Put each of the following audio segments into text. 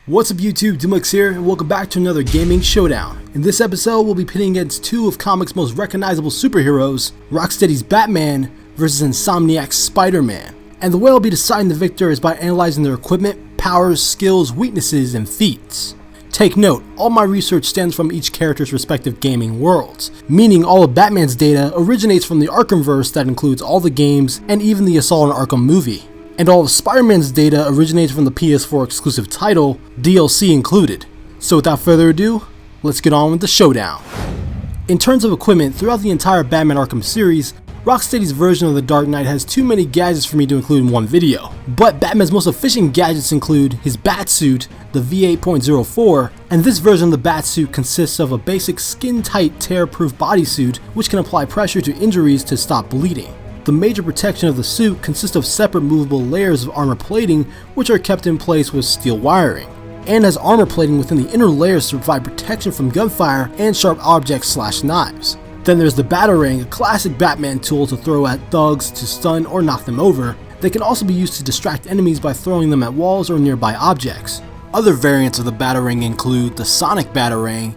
What's up YouTube, DMLX here, and welcome back to another gaming showdown. In this episode, we'll be pitting against two of comics' most recognizable superheroes, Rocksteady's Batman versus Insomniac's Spider-Man. And the way I'll be deciding the victor is by analyzing their equipment, powers, skills, weaknesses, and feats. Take note, all my research stems from each character's respective gaming worlds, meaning all of Batman's data originates from the Arkhamverse that includes all the games and even the Assault on Arkham movie. And all of Spider-Man's data originates from the PS4 exclusive title, DLC included. So without further ado, let's get on with the showdown. In terms of equipment, throughout the entire Batman Arkham series, Rocksteady's version of the Dark Knight has too many gadgets for me to include in one video. But Batman's most efficient gadgets include his Batsuit, the V8.04, and this version of the Batsuit consists of a basic skin-tight tear-proof bodysuit which can apply pressure to injuries to stop bleeding. The major protection of the suit consists of separate movable layers of armor plating which are kept in place with steel wiring, and has armor plating within the inner layers to provide protection from gunfire and sharp objects/knives. Then there's the Batarang, a classic Batman tool to throw at thugs to stun or knock them over. They can also be used to distract enemies by throwing them at walls or nearby objects. Other variants of the Batarang include the Sonic Batarang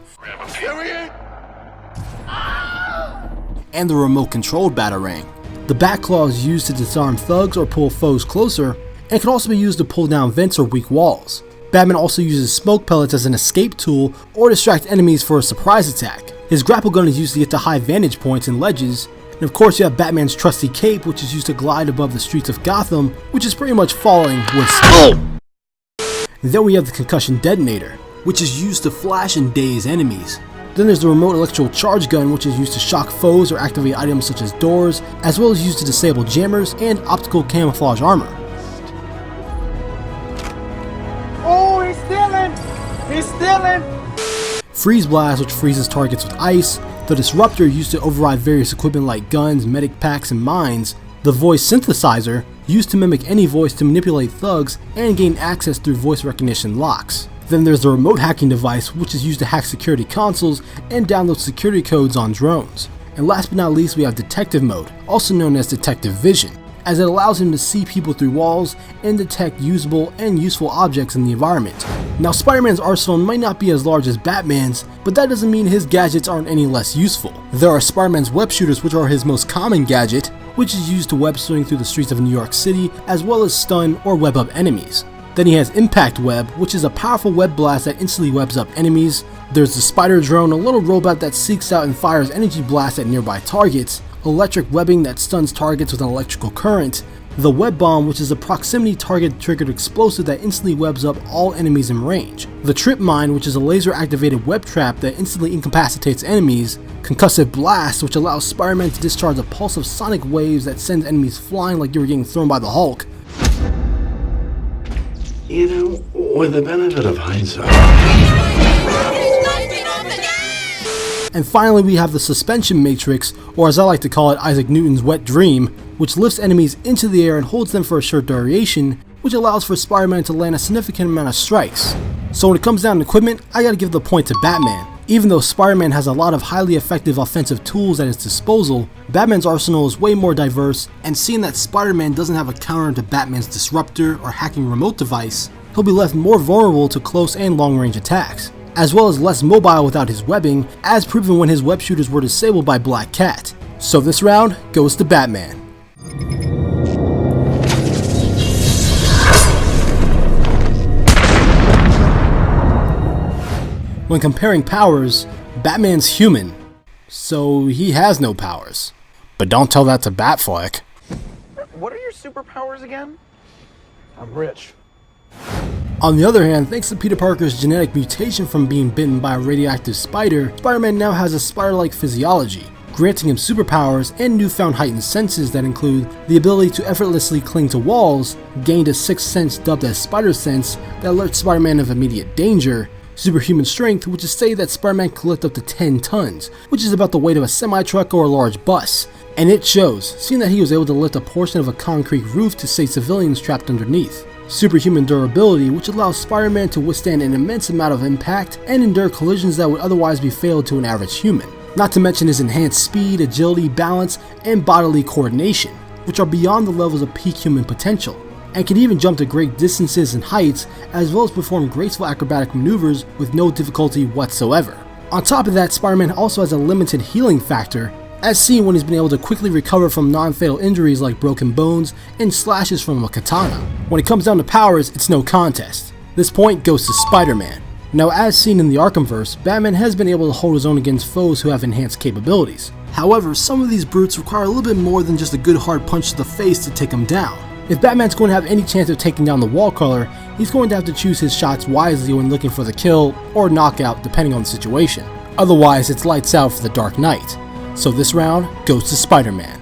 and the remote-controlled Batarang. The Batclaw is used to disarm thugs or pull foes closer, and can also be used to pull down vents or weak walls. Batman also uses smoke pellets as an escape tool or distract enemies for a surprise attack. His grapple gun is used to get to high vantage points and ledges, and of course you have Batman's trusty cape, which is used to glide above the streets of Gotham, which is pretty much falling with style. Then we have the concussion detonator, which is used to flash and daze enemies. Then there's the remote electrical charge gun, which is used to shock foes or activate items such as doors, as well as used to disable jammers and optical camouflage armor. Oh, he's stealing! He's stealing! Freeze Blast, which freezes targets with ice. The Disruptor, used to override various equipment like guns, medic packs, and mines. The Voice Synthesizer, used to mimic any voice to manipulate thugs and gain access through voice recognition locks. Then there's the remote hacking device, which is used to hack security consoles and download security codes on drones. And last but not least, we have Detective Mode, also known as Detective Vision, as it allows him to see people through walls and detect usable and useful objects in the environment. Now, Spider-Man's arsenal might not be as large as Batman's, but that doesn't mean his gadgets aren't any less useful. There are Spider-Man's web shooters, which are his most common gadget, which is used to web swing through the streets of New York City, as well as stun or web up enemies. Then he has Impact Web, which is a powerful web blast that instantly webs up enemies. There's the Spider Drone, a little robot that seeks out and fires energy blasts at nearby targets. Electric Webbing that stuns targets with an electrical current. The Web Bomb, which is a proximity target triggered explosive that instantly webs up all enemies in range. The Trip Mine, which is a laser activated web trap that instantly incapacitates enemies. Concussive Blast, which allows Spider-Man to discharge a pulse of sonic waves that sends enemies flying like you were getting thrown by the Hulk. You know, with the benefit of hindsight. And finally, we have the Suspension Matrix, or as I like to call it, Isaac Newton's wet dream, which lifts enemies into the air and holds them for a short duration, which allows for Spider-Man to land a significant amount of strikes. So when it comes down to equipment, I gotta give the point to Batman. Even though Spider-Man has a lot of highly effective offensive tools at his disposal, Batman's arsenal is way more diverse, and seeing that Spider-Man doesn't have a counter to Batman's Disruptor or hacking remote device, he'll be left more vulnerable to close and long-range attacks, as well as less mobile without his webbing, as proven when his web shooters were disabled by Black Cat. So this round goes to Batman. When comparing powers, Batman's human, so he has no powers. But don't tell that to Batfleck. What are your superpowers again? I'm rich. On the other hand, thanks to Peter Parker's genetic mutation from being bitten by a radioactive spider, Spider-Man now has a spider-like physiology, granting him superpowers and newfound heightened senses that include the ability to effortlessly cling to walls, gained a sixth sense dubbed as Spider Sense that alerts Spider-Man of immediate danger, superhuman strength, which is stated that Spider-Man can lift up to 10 tons, which is about the weight of a semi-truck or a large bus. And it shows, seeing that he was able to lift a portion of a concrete roof to save civilians trapped underneath. Superhuman durability, which allows Spider-Man to withstand an immense amount of impact and endure collisions that would otherwise be fatal to an average human. Not to mention his enhanced speed, agility, balance, and bodily coordination, which are beyond the levels of peak human potential. and can even jump to great distances and heights, as well as perform graceful acrobatic maneuvers with no difficulty whatsoever. On top of that, Spider-Man also has a limited healing factor, as seen when he's been able to quickly recover from non-fatal injuries like broken bones and slashes from a katana. When it comes down to powers, it's no contest. This point goes to Spider-Man. Now, as seen in the Arkhamverse, Batman has been able to hold his own against foes who have enhanced capabilities. However, some of these brutes require a little bit more than just a good hard punch to the face to take them down. If Batman's going to have any chance of taking down the wall crawler, he's going to have to choose his shots wisely when looking for the kill or knockout depending on the situation. Otherwise, it's lights out for the Dark Knight. So this round goes to Spider-Man.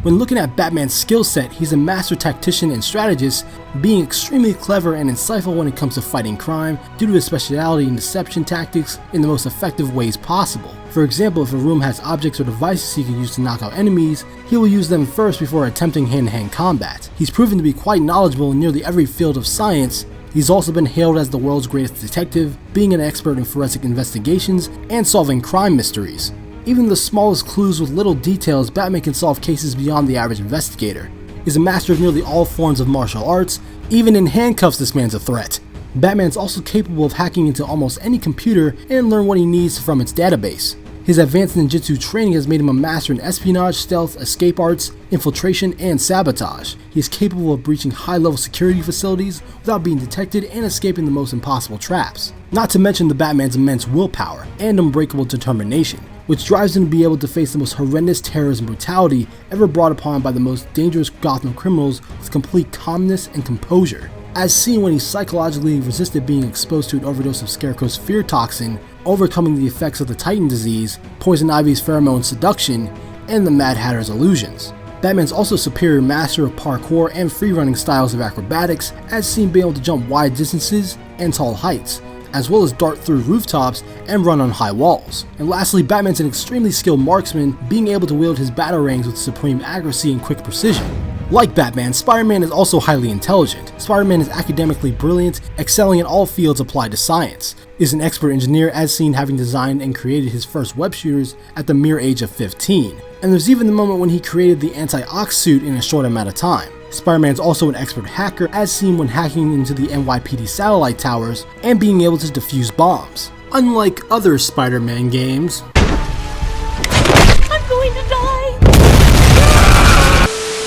When looking at Batman's skill set, he's a master tactician and strategist, being extremely clever and insightful when it comes to fighting crime due to his speciality in deception tactics in the most effective ways possible. For example, if a room has objects or devices he can use to knock out enemies, he will use them first before attempting hand-to-hand combat. He's proven to be quite knowledgeable in nearly every field of science. He's also been hailed as the world's greatest detective, being an expert in forensic investigations and solving crime mysteries. Even the smallest clues with little details, Batman can solve cases beyond the average investigator. He's a master of nearly all forms of martial arts. Even in handcuffs, this man's a threat. Batman's also capable of hacking into almost any computer and learn what he needs from its database. His advanced ninjutsu training has made him a master in espionage, stealth, escape arts, infiltration, and sabotage. He is capable of breaching high-level security facilities without being detected and escaping the most impossible traps. Not to mention the Batman's immense willpower and unbreakable determination, which drives him to be able to face the most horrendous terrors and brutality ever brought upon by the most dangerous Gotham criminals with complete calmness and composure. As seen when he psychologically resisted being exposed to an overdose of Scarecrow's fear toxin, overcoming the effects of the Titan disease, Poison Ivy's pheromone seduction, and the Mad Hatter's illusions. Batman's also a superior master of parkour and free-running styles of acrobatics, as seen being able to jump wide distances and tall heights, as well as dart through rooftops and run on high walls. And lastly, Batman's an extremely skilled marksman, being able to wield his battle rings with supreme accuracy and quick precision. Like Batman, Spider-Man is also highly intelligent. Spider-Man is academically brilliant, excelling in all fields applied to science, is an expert engineer as seen having designed and created his first web shooters at the mere age of 15. And there's even the moment when he created the anti-ox suit in a short amount of time. Spider-Man is also an expert hacker as seen when hacking into the NYPD satellite towers and being able to defuse bombs. Unlike other Spider-Man games, I'm going to die!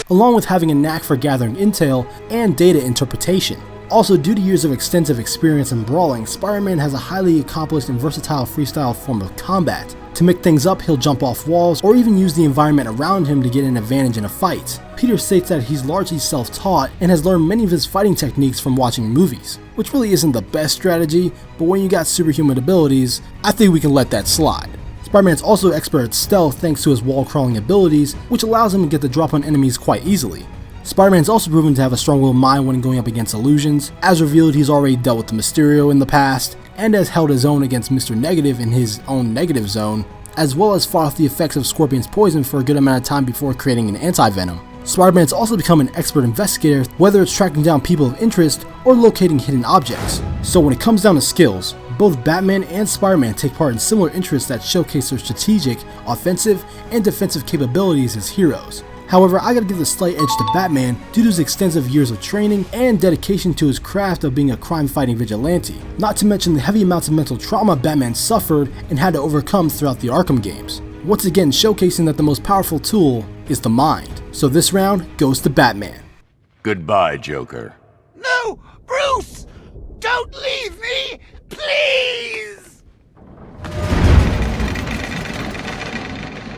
along with having a knack for gathering intel and data interpretation. Also, due to years of extensive experience in brawling, Spider-Man has a highly accomplished and versatile freestyle form of combat. To mix things up, he'll jump off walls or even use the environment around him to get an advantage in a fight. Peter states that he's largely self-taught and has learned many of his fighting techniques from watching movies, which really isn't the best strategy, but when you got superhuman abilities, I think we can let that slide. Spider-Man's also expert at stealth thanks to his wall-crawling abilities, which allows him to get the drop on enemies quite easily. Spider-Man's also proven to have a strong-willed mind when going up against illusions. As revealed, he's already dealt with the Mysterio in the past, and has held his own against Mr. Negative in his own negative zone, as well as fought off the effects of Scorpion's poison for a good amount of time before creating an anti-venom. Spider-Man's also become an expert investigator, whether it's tracking down people of interest or locating hidden objects. So when it comes down to skills, both Batman and Spider-Man take part in similar interests that showcase their strategic, offensive, and defensive capabilities as heroes. However, I gotta give the slight edge to Batman due to his extensive years of training and dedication to his craft of being a crime-fighting vigilante, not to mention the heavy amounts of mental trauma Batman suffered and had to overcome throughout the Arkham games. Once again showcasing that the most powerful tool is the mind. So this round goes to Batman. Goodbye, Joker. No! Bruce! Don't leave me! Please!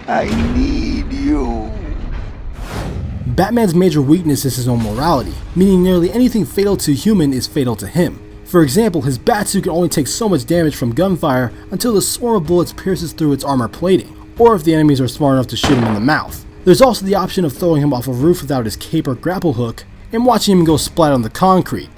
I need you. Batman's major weakness is his own morality, meaning nearly anything fatal to a human is fatal to him. For example, his batsuit can only take so much damage from gunfire until the swarm of bullets pierces through its armor plating, or if the enemies are smart enough to shoot him in the mouth. There's also the option of throwing him off a roof without his cape or grapple hook, and watching him go splat on the concrete.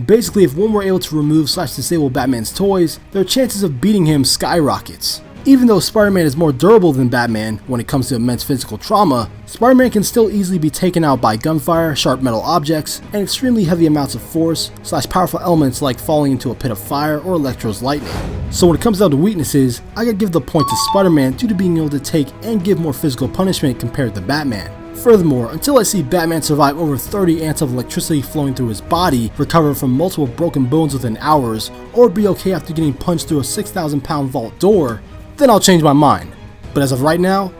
Basically, if one were able to remove/disable Batman's toys, their chances of beating him skyrockets. Even though Spider-Man is more durable than Batman when it comes to immense physical trauma, Spider-Man can still easily be taken out by gunfire, sharp metal objects, and extremely heavy amounts of force / powerful elements like falling into a pit of fire or Electro's lightning. So when it comes down to weaknesses, I gotta give the point to Spider-Man due to being able to take and give more physical punishment compared to Batman. Furthermore, until I see Batman survive over 30 amps of electricity flowing through his body, recover from multiple broken bones within hours, or be okay after getting punched through a 6,000-pound vault door, then I'll change my mind. But as of right now,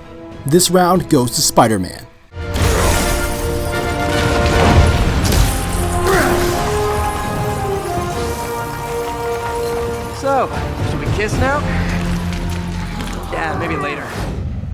this round goes to Spider-Man. So, should we kiss now? Yeah, maybe later.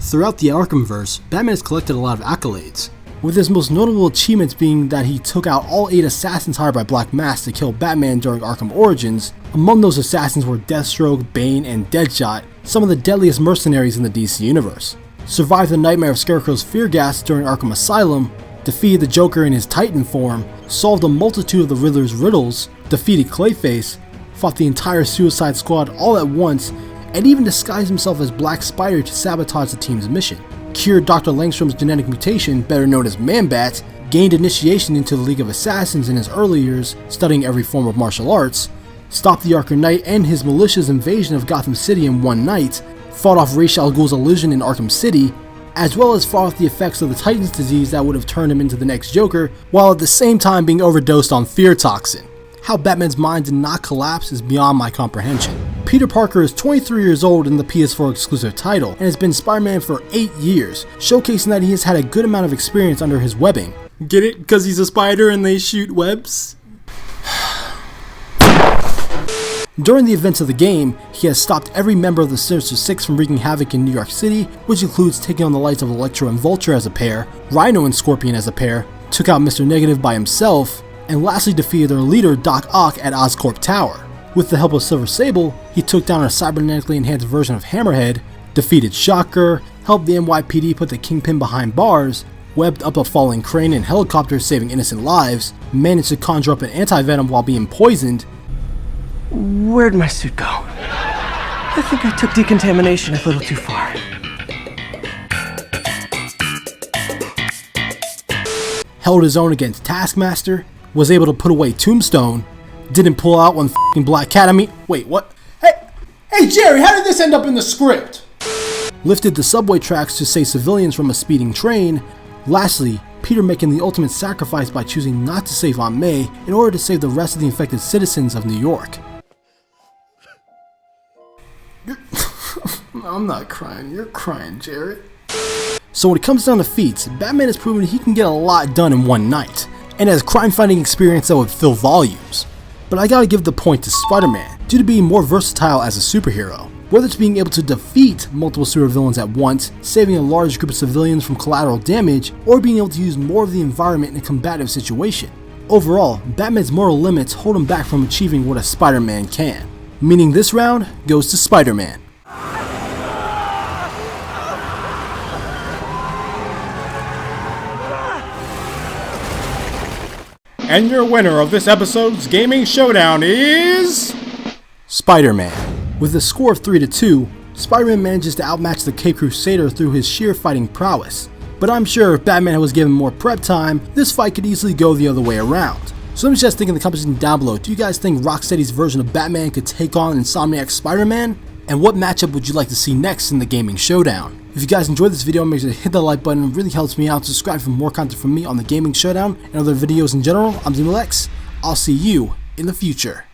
Throughout the Arkhamverse, Batman has collected a lot of accolades, with his most notable achievements being that he took out all 8 assassins hired by Black Mask to kill Batman during Arkham Origins. Among those assassins were Deathstroke, Bane, and Deadshot, some of the deadliest mercenaries in the DC Universe. Survived the nightmare of Scarecrow's fear gas during Arkham Asylum, defeated the Joker in his Titan form, solved a multitude of the Riddler's riddles, defeated Clayface, fought the entire Suicide Squad all at once, and even disguised himself as Black Spider to sabotage the team's mission. Cured Dr. Langstrom's genetic mutation, better known as Man-Bat, gained initiation into the League of Assassins in his early years, studying every form of martial arts, stopped the Arkham Knight and his malicious invasion of Gotham City in one night, fought off Ra's al Ghul's illusion in Arkham City, as well as fought off the effects of the Titan's disease that would have turned him into the next Joker, while at the same time being overdosed on fear toxin. How Batman's mind did not collapse is beyond my comprehension. Peter Parker is 23 years old in the PS4 exclusive title and has been Spider-Man for 8 years, showcasing that he has had a good amount of experience under his webbing. Get it? Because he's a spider and they shoot webs? During the events of the game, he has stopped every member of the Sinister Six from wreaking havoc in New York City, which includes taking on the lights of Electro and Vulture as a pair, Rhino and Scorpion as a pair, took out Mr. Negative by himself, and lastly defeated their leader Doc Ock at Oscorp Tower. With the help of Silver Sable, he took down a cybernetically enhanced version of Hammerhead, defeated Shocker, helped the NYPD put the Kingpin behind bars, webbed up a falling crane and helicopter saving innocent lives, managed to conjure up an anti-venom while being poisoned. Where'd my suit go? I think I took decontamination a little too far. Held his own against Taskmaster, was able to put away Tombstone, didn't pull out one f***ing Black Cat. Wait, what? Hey Jerry, how did this end up in the script? Lifted the subway tracks to save civilians from a speeding train. Lastly, Peter making the ultimate sacrifice by choosing not to save Aunt May in order to save the rest of the infected citizens of New York. I'm not crying, you're crying, Jared. So when it comes down to feats, Batman has proven he can get a lot done in one night, and has crime-fighting experience that would fill volumes. But I gotta give the point to Spider-Man, due to being more versatile as a superhero. Whether it's being able to defeat multiple supervillains at once, saving a large group of civilians from collateral damage, or being able to use more of the environment in a combative situation. Overall, Batman's moral limits hold him back from achieving what a Spider-Man can. Meaning this round goes to Spider-Man. And your winner of this episode's Gaming Showdown is... Spider-Man. With a score of 3-2, Spider-Man manages to outmatch the Cape Crusader through his sheer fighting prowess. But I'm sure if Batman was given more prep time, this fight could easily go the other way around. So let me just think in the comments down below, do you guys think Rocksteady's version of Batman could take on Insomniac's Spider-Man? And what matchup would you like to see next in the Gaming Showdown? If you guys enjoyed this video, make sure to hit that like button, it really helps me out. Subscribe for more content from me on the Gaming Showdown and other videos in general. I'm DMLX. I'll see you in the future.